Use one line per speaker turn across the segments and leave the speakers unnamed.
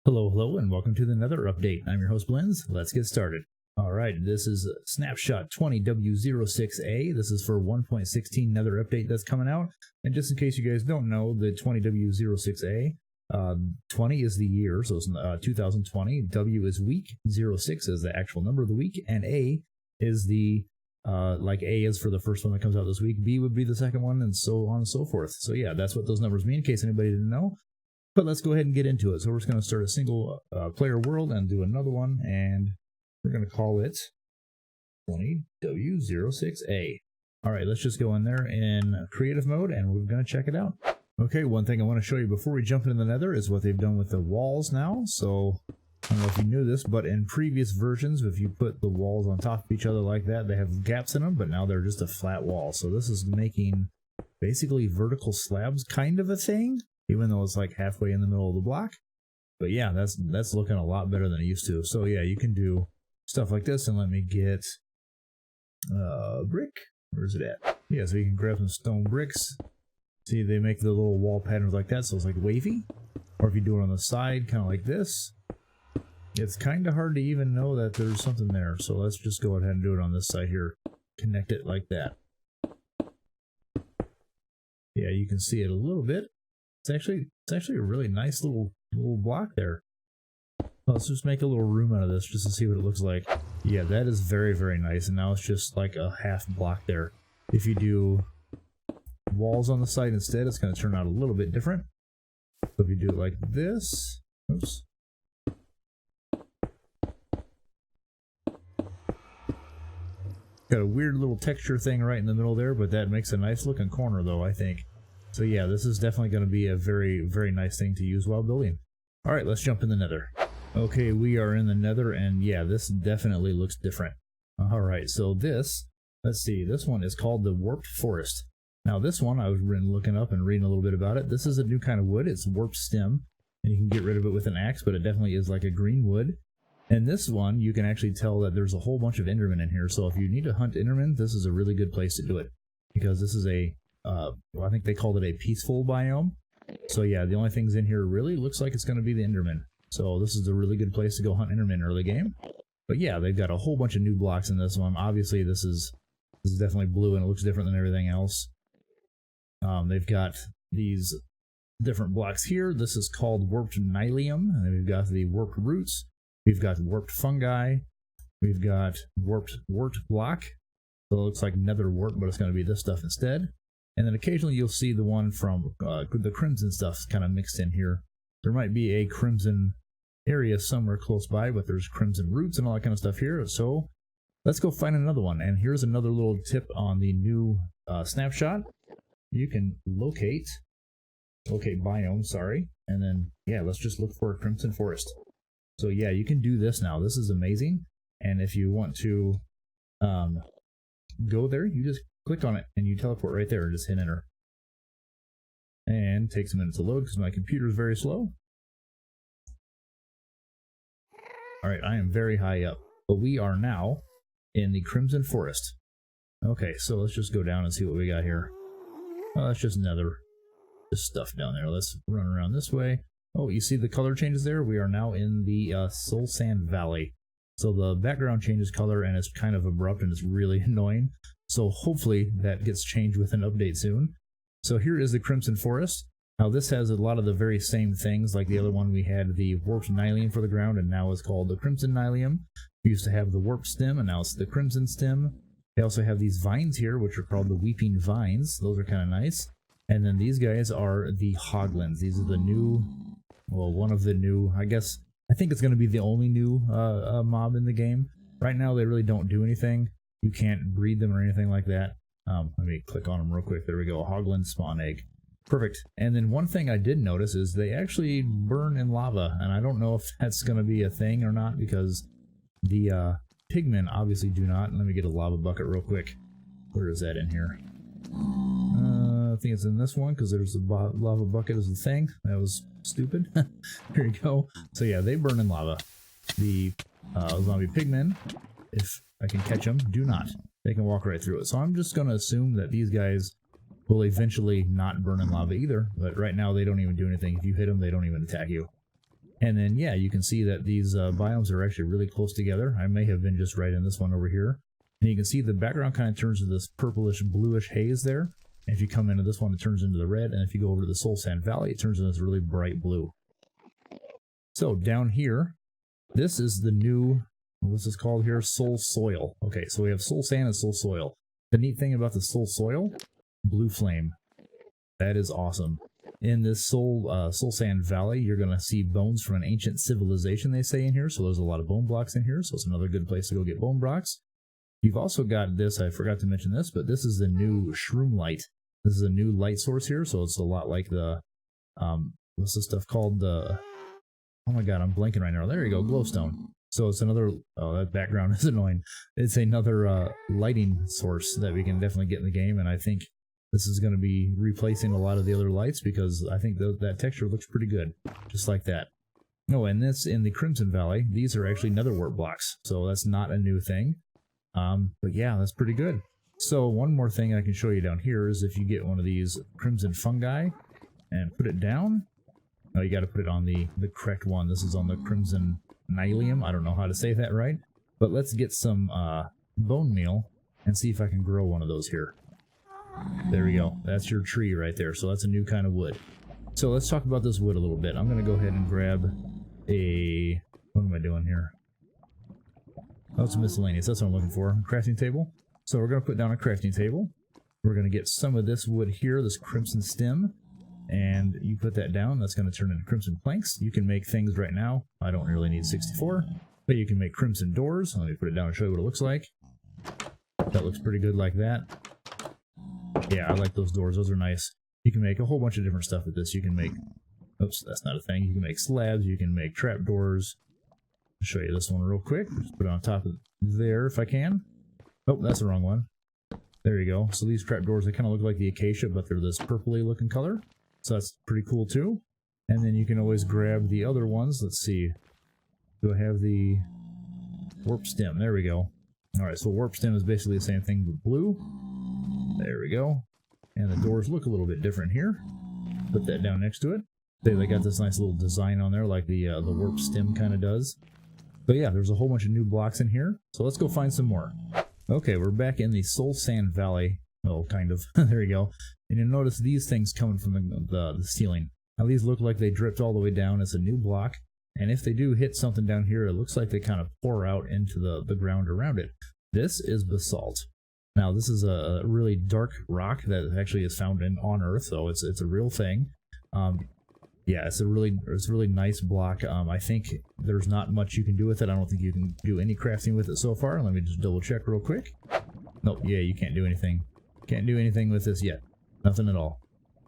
Hello, and welcome to the Nether update. I'm your host, Blends. Let's get started. Alright, this is Snapshot 20w06a. This is for 1.16 Nether update that's coming out. And just in case you guys don't know, the 20w06a, 20 is the year, so it's 2020. W is week, 06 is the actual number of the week, and A is the, like A is for the first one that comes out this week, B would be the second one, and so on and so forth. So yeah, that's what those numbers mean, in case anybody didn't know. But let's go ahead and get into it. So we're just going to start a single player world and do another one, and we're going to call it 20w06a. Alright, let's just go in there in creative mode, and we're going to check it out. Okay, one thing I want to show you before we jump into the Nether is what they've done with the walls now. So, I don't know if you knew this, but in previous versions, if you put the walls on top of each other like that, they have gaps in them, but now they're just a flat wall. So this is making basically vertical slabs kind of a thing, even though it's like halfway in the middle of the block. But yeah, that's looking a lot better than it used to. So yeah, you can do stuff like this, and let me get brick. Where's it at? Yeah, so you can grab some stone bricks. See, they make the little wall patterns like that, so it's like wavy. Or if you do it on the side, kind of like this, it's kind of hard to even know that there's something there. So let's just go ahead and do it on this side here. Connect it like that. Yeah, you can see it a little bit. It's actually a really nice little block there. Let's just make a little room out of this just to see what it looks like. Yeah, that is very, very nice. And now it's just like a half block there. If you do walls on the side instead, it's going to turn out a little bit different. So if you do it like this, oops. Got a weird little texture thing right in the middle there, but that makes a nice looking corner though, I think. So yeah, this is definitely going to be a very, very nice thing to use while building. Alright, let's jump in the Nether. Okay, we are in the Nether, and yeah, this definitely looks different. Alright, so this, let's see, this one is called the Warped Forest. Now this one, I was looking up and reading a little bit about it. This is a new kind of wood. It's warped stem, and you can get rid of it with an axe, but it definitely is like a green wood. And this one, you can actually tell that there's a whole bunch of Endermen in here, so if you need to hunt Endermen, this is a really good place to do it. Because this is a, well, I think they called it a peaceful biome. So yeah, the only things in here really looks like it's going to be the Endermen. So this is a really good place to go hunt Endermen early game. But yeah, they've got a whole bunch of new blocks in this one. Obviously, this is definitely blue, and it looks different than everything else. They've got these different blocks here. This is called Warped Nylium, and then we've got the Warped Roots. We've got Warped Fungi. We've got Warped Wart Block. So it looks like Nether Wart, but it's going to be this stuff instead. And then occasionally you'll see the one from the Crimson stuff kind of mixed in here. There might be a Crimson area somewhere close by, but there's Crimson Roots and all that kind of stuff here. So let's go find another one. And here's another little tip on the new snapshot. You can locate biome, sorry. And then, yeah, let's just look for a Crimson Forest. So yeah, you can do this now. This is amazing. And if you want to go there, you just click on it and you teleport right there and just hit enter. And it takes a minute to load because my computer is very slow. Alright, I am very high up, but we are now in the Crimson Forest. Okay, so let's just go down and see what we got here. Oh, that's just Nether. Just stuff down there. Let's run around this way. Oh, you see the color changes there? We are now in the Soul Sand Valley. So the background changes color, and it's kind of abrupt, and it's really annoying. So hopefully that gets changed with an update soon. So here is the Crimson Forest. Now this has a lot of the very same things, like the other one we had the Warped Nylium for the ground, and now it's called the Crimson Nylium. We used to have the Warped Stem, and now it's the Crimson Stem. They also have these vines here, which are called the Weeping Vines. Those are kind of nice. And then these guys are the Hoglins. These are the new, well, one of the new, I think it's going to be the only new mob in the game. Right now they really don't do anything. You can't breed them or anything like that. Let me click on them real quick. There we go. Hoglin spawn egg. Perfect. And then one thing I did notice is they actually burn in lava. And I don't know if that's going to be a thing or not, because the pigmen obviously do not. Let me get a lava bucket real quick. Where is that in here? I think it's in this one, because there's a lava bucket as a thing. That was stupid. Here you go. So yeah, they burn in lava. The zombie pigmen, if I can catch them, do not. They can walk right through it. So I'm just going to assume that these guys will eventually not burn in lava either. But right now they don't even do anything. If you hit them, they don't even attack you. And then, yeah, you can see that these biomes are actually really close together. I may have been just right in this one over here. And you can see the background kind of turns to this purplish, bluish haze there. And if you come into this one, it turns into the red. And if you go over to the Soul Sand Valley, it turns into this really bright blue. So down here, this is the new, what's this called here? Soul Soil. Okay, so we have Soul Sand and Soul Soil. The neat thing about the Soul Soil, blue flame. That is awesome. In this Soul Sand Valley, you're going to see bones from an ancient civilization, they say in here. So there's a lot of bone blocks in here. So it's another good place to go get bone blocks. You've also got this, I forgot to mention this, but this is the new Shroom Light. This is a new light source here. So it's a lot like the, what's this stuff called? The, oh my god, I'm blanking right now. There you go, glowstone. So it's another, oh, that background is annoying. It's another lighting source that we can definitely get in the game. And I think this is going to be replacing a lot of the other lights because I think that texture looks pretty good, just like that. Oh, and this in the Crimson Valley, these are actually nether wart blocks, so that's not a new thing. But yeah, that's pretty good. So one more thing I can show you down here is if you get one of these Crimson Fungi and put it down, oh, you got to put it on the correct one. This is on the Crimson Nylium. I don't know how to say that right, but let's get some bone meal and see if I can grow one of those here. There we go. That's your tree right there. So that's a new kind of wood. So let's talk about this wood a little bit. I'm going to go ahead and grab a... What am I doing here? Oh, it's a miscellaneous. That's what I'm looking for. Crafting table. So we're going to put down a crafting table. We're going to get some of this wood here, this crimson stem. And you put that down. That's going to turn into crimson planks. You can make things right now. I don't really need 64. But you can make crimson doors. Let me put it down and show you what it looks like. That looks pretty good like that. Yeah, I like those doors. Those are nice. You can make a whole bunch of different stuff with this. You can make... Oops, that's not a thing. You can make slabs. You can make trapdoors. I'll show you this one real quick. Just put it on top of there if I can. Oh, that's the wrong one. There you go. So these trapdoors, they kind of look like the acacia, but they're this purpley looking color. So that's pretty cool too. And then you can always grab the other ones. Let's see. Do I have the warp stem? There we go. Alright, so warp stem is basically the same thing but blue. There we go. And the doors look a little bit different here. Put that down next to it. They got this nice little design on there like the warp stem kind of does. But yeah, there's a whole bunch of new blocks in here. So let's go find some more. Okay, we're back in the Soul Sand Valley. Well, kind of. There you go. And you'll notice these things coming from the ceiling. Now these look like they dripped all the way down. It's a new block. And if they do hit something down here, it looks like they kind of pour out into the ground around it. This is basalt. Now this is a really dark rock that actually is found on Earth, so it's a real thing. Yeah, it's a really nice block. I think there's not much you can do with it. I don't think you can do any crafting with it so far. Let me just double check real quick. Nope, yeah, you can't do anything. Can't do anything with this yet. Nothing at all.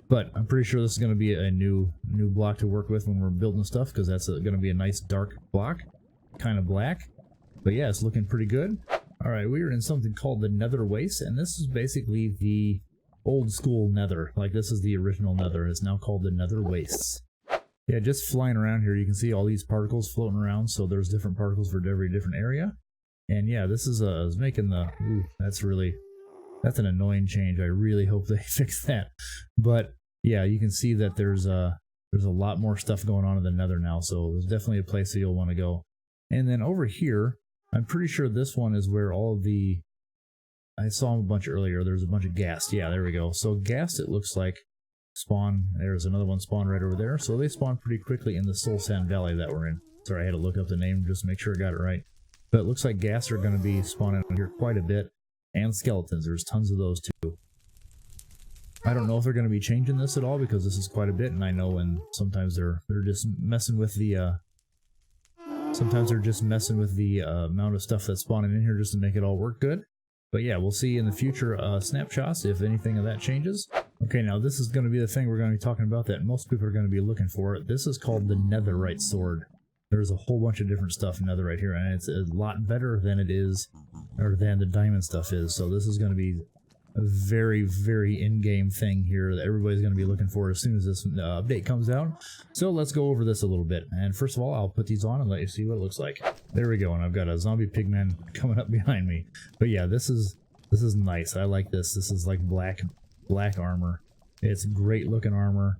But I'm pretty sure this is going to be a new block to work with when we're building stuff, because that's going to be a nice dark block, kind of black. But yeah, it's looking pretty good. Alright, we are in something called the Nether Waste, and this is basically the old school Nether. Like, this is the original Nether. It's now called the Nether Wastes. Yeah, just flying around here, you can see all these particles floating around, so there's different particles for every different area. And yeah, this is making the... Ooh, that's an annoying change. I really hope they fix that. But yeah, you can see that there's a lot more stuff going on in the Nether now, so there's definitely a place that you'll want to go. And then over here, I'm pretty sure this one is where all of the... I saw them a bunch earlier. There's a bunch of ghast. Yeah, there we go. So ghast, it looks like, spawn. There's another one spawn right over there. So they spawn pretty quickly in the Soul Sand Valley that we're in. Sorry, I had to look up the name just to make sure I got it right. But it looks like ghast are going to be spawning here quite a bit. And skeletons. There's tons of those too. I don't know if they're going to be changing this at all, because this is quite a bit, and I know when sometimes they're just messing with the... Sometimes they're just messing with the amount of stuff that's spawning in here just to make it all work good. But yeah, we'll see in the future snapshots if anything of that changes. Okay, now this is going to be the thing we're going to be talking about that most people are going to be looking for. This is called the Netherite Sword. There's a whole bunch of different stuff in Netherite here, and it's a lot better than it is, or than the diamond stuff is. So this is going to be a very, very in-game thing here that everybody's going to be looking for as soon as this update comes out. So let's go over this a little bit. And first of all, I'll put these on and let you see what it looks like. There we go, and I've got a zombie pigman coming up behind me. But yeah, this is nice. I like this. This is like black armor. It's great looking armor.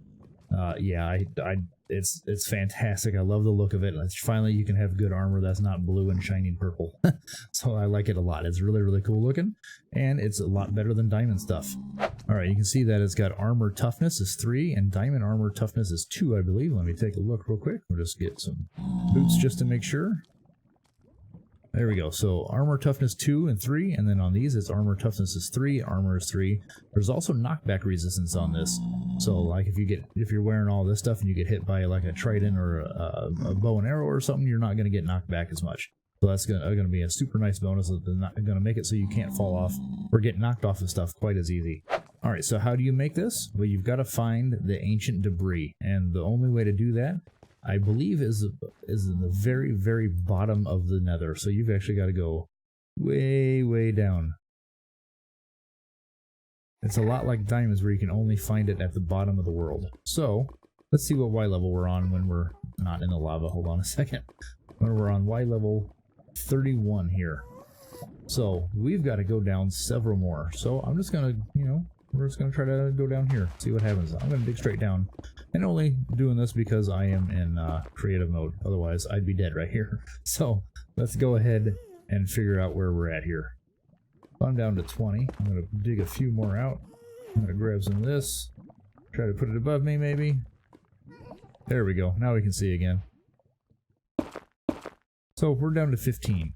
Yeah, it's fantastic. I love the look of it. Finally, you can have good armor that's not blue and shining purple. So I like it a lot. It's really, really cool looking, and it's a lot better than diamond stuff. All right, you can see that it's got armor toughness is 3 and diamond armor toughness is 2, I believe. Let me take a look real quick. We'll just get some boots just to make sure. There we go. So armor toughness 2 and 3, and then on these it's armor toughness is 3, armor is 3. There's also knockback resistance on this. So like if you're wearing all this stuff and you get hit by like a trident or a bow and arrow or something, you're not going to get knocked back as much. So that's going to be a super nice bonus. That's not going to make it so you can't fall off or get knocked off of stuff quite as easy. All right, so how do you make this? Well, you've got to find the ancient debris, and the only way to do that, I believe, is in the very, very bottom of the nether. So you've actually got to go way, way down. It's a lot like diamonds where you can only find it at the bottom of the world. So let's see what Y level we're on when we're not in the lava. Hold on a second. When we're on Y level 31 here. So we've got to go down several more. So I'm just going to, we're just going to try to go down here, see what happens. I'm going to dig straight down. And only doing this because I am in creative mode. Otherwise, I'd be dead right here. So let's go ahead and figure out where we're at here. I'm down to 20. I'm going to dig a few more out. I'm going to grab some of this. Try to put it above me, maybe. There we go. Now we can see again. So we're down to 15.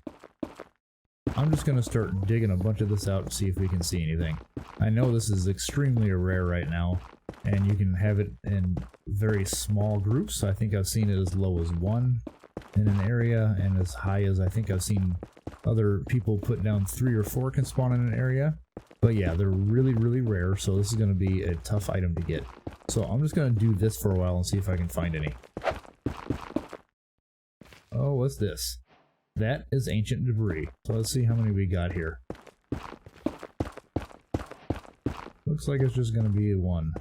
I'm just going to start digging a bunch of this out and see if we can see anything. I know this is extremely rare right now, and you can have it in very small groups. I think I've seen it as low as 1 in an area, and as high as I think I've seen other people put down 3 or 4 can spawn in an area. But yeah, they're really, really rare, so this is going to be a tough item to get. So I'm just going to do this for a while and see if I can find any. Oh, what's this? That is ancient debris. So let's see how many we got here. Looks like it's just going to be 1.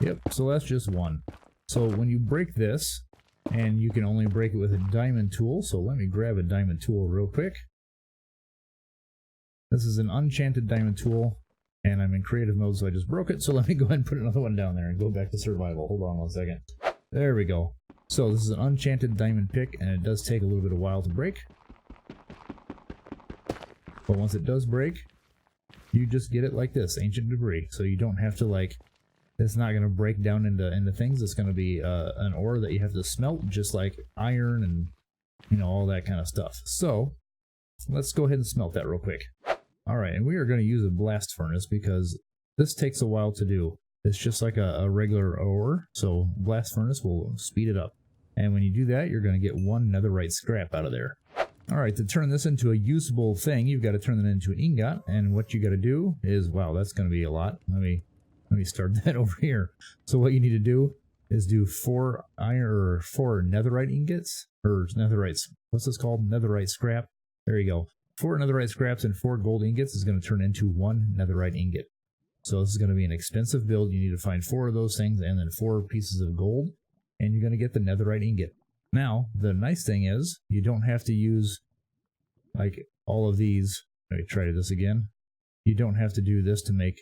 Yep, so that's just 1. So when you break this, and you can only break it with a diamond tool, so let me grab a diamond tool real quick. This is an enchanted diamond tool, and I'm in creative mode, so I just broke it. So let me go ahead and put another one down there and go back to survival. Hold on one second. There we go. So this is an enchanted diamond pick, and it does take a little bit of a while to break. But once it does break, you just get it like this, ancient debris. So you don't have to it's not going to break down into things. It's going to be an ore that you have to smelt, just like iron and all that kind of stuff. So let's go ahead and smelt that real quick. All right, and we are going to use a blast furnace because this takes a while to do. It's just like a regular ore, so blast furnace will speed it up. And when you do that, you're going to get 1 netherite scrap out of there. All right, to turn this into a usable thing, you've got to turn it into an ingot. And what you got to do is, wow, that's going to be a lot. Let me start that over here. So what you need to do is do 4 netherite ingots, or netherites. What's this called? Netherite scrap. There you go. 4 netherite scraps and 4 gold ingots is going to turn into 1 netherite ingot. So this is going to be an expensive build. You need to find 4 of those things and then 4 pieces of gold, and you're going to get the netherite ingot. Now, the nice thing is you don't have to use like all of these. Let me try this again. You don't have to do this to make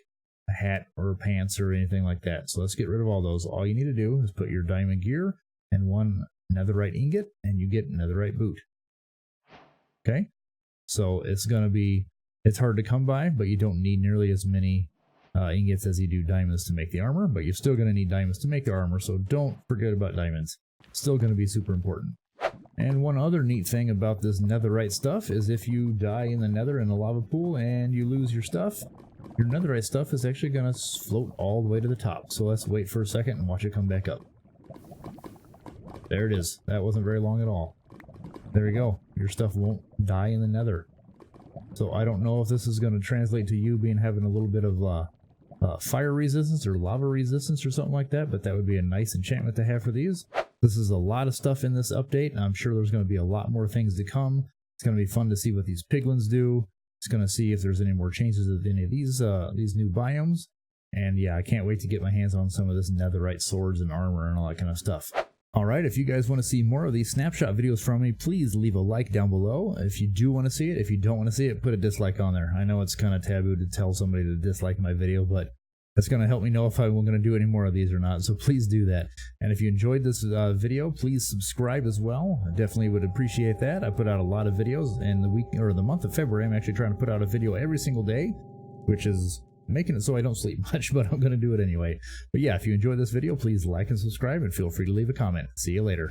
a hat or pants or anything like that. So let's get rid of all those. All you need to do is put your diamond gear and 1 netherite ingot, and you get netherite boot. Okay? So it's hard to come by, but you don't need nearly as many ingots as you do diamonds to make the armor, but you're still going to need diamonds to make the armor, so don't forget about diamonds. Still going to be super important. And one other neat thing about this netherite stuff is if you die in the nether in a lava pool and you lose your stuff, your netherite stuff is actually going to float all the way to the top. So let's wait for a second and watch it come back up. There it is. That wasn't very long at all. There you go. Your stuff won't die in the nether. So I don't know if this is going to translate to you having a little bit of fire resistance or lava resistance or something like that, but that would be a nice enchantment to have for these. This is a lot of stuff in this update, and I'm sure there's going to be a lot more things to come. It's going to be fun to see what these piglins do. It's going to see if there's any more changes with any of these new biomes. And yeah, I can't wait to get my hands on some of this netherite swords and armor and all that kind of stuff. Alright, if you guys want to see more of these snapshot videos from me, please leave a like down below. If you do want to see it, if you don't want to see it, put a dislike on there. I know it's kind of taboo to tell somebody to dislike my video, but That's going to help me know if I'm going to do any more of these or not, so please do that. And if you enjoyed this video, please subscribe as well. I definitely would appreciate that. I put out a lot of videos, and the month of February, I'm actually trying to put out a video every single day, which is making it so I don't sleep much, but I'm going to do it anyway. But yeah, if you enjoyed this video, please like and subscribe, and feel free to leave a comment. See you later.